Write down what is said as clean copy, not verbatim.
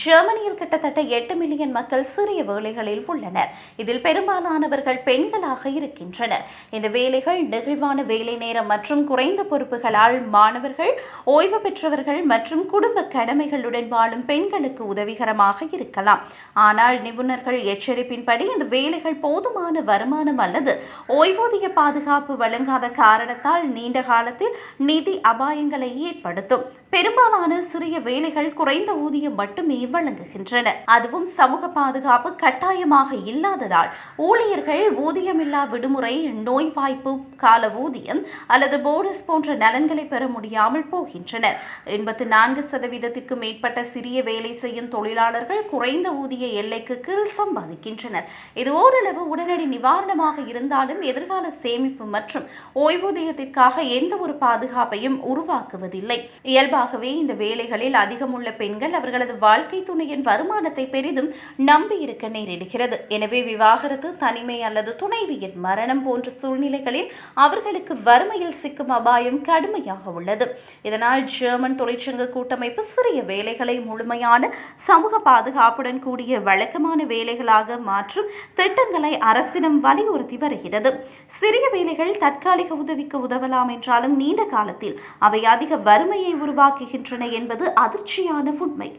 ஜெர்மனியில் கிட்டத்தட்ட 8 மில்லியன் மக்கள் சிறிய வேலைகளில் உள்ளனர். இதில் பெரும்பாலானவர்கள் பெண்களாக இருக்கின்றனர். இந்த வேலைகள் நெகிழ்வான வேலை நேரம் மற்றும் குறைந்த பொறுப்புகளால் மாணவர்கள், ஓய்வு பெற்றவர்கள் மற்றும் குடும்ப கடமைகளுடன் வாழும் பெண்களுக்கு உதவிகரமாக இருக்கலாம். ஆனால் நிபுணர்கள் எச்சரிப்பின்படி இந்த வேலைகள் போதுமான வருமானம் அல்லது ஓய்வூதிய பாதுகாப்பு வழங்காத காரணத்தால் நீண்ட காலத்தில் நிதி அபாயங்களை ஏற்படுத்தும். பெரும்பாலான சிறிய வேலைகள் குறைந்த ஊதியம் மட்டுமே வழங்குகின்றன. அதுவும் சமூக பாதுகாப்பு கட்டாயமாக இல்லாததால் ஊழியர்கள் ஊதியமில்லா விடுமுறை, நோய்வாய்ப்பு கால ஊதியம் அல்லது போனஸ் போன்ற நலன்களை பெற முடியாமல் போகின்றனர். 84% மேற்பட்ட சிறிய வேலை செய்யும் தொழிலாளர்கள் குறைந்த ஊதிய எல்லைக்கு கீழ் சம்பாதிக்கின்றனர். இது ஓரளவு உடனடி நிவாரணமாக இருந்தாலும் எதிர்கால சேமிப்பு மற்றும் ஓய்வூதியத்திற்காக எந்த ஒரு பாதுகாப்பையும் உருவாக்குவதில்லை. இயல்பாகவே இந்த வேலைகளில் அதிகமுள்ள பெண்கள் அவர்களது வாழ்க்கை துணையின் வருமானத்தை பெரிதும் நம்பியிருக்க நேரிடுகிறது. எனவே விவாகரத்து, தனிமை அல்லது துணைவியின் மரணம் போன்ற சூழ்நிலைகளில் அவர்களுக்கு வறுமையில் சிக்கும் அபாயம் கடுமையாக உள்ளது. இதனால் ஜெர்மன் தொழிற்சங்க கூட்டமைப்பு சிறிய வேலைகளை முழுமையான சமூக பாதுகாப்புடன் கூடிய வழக்கமான வேலைகளாக மாற்றும் திட்டங்களை அரசிடம் வலியுறுத்தி வருகிறது. சிறிய வேலைகள் தற்காலிக உதவிக்கு உதவலாம் என்றாலும் நீண்ட காலத்தில் அவை அதிக வறுமையை உருவாக்குகின்றன என்பது அதிர்ச்சியான உண்மை.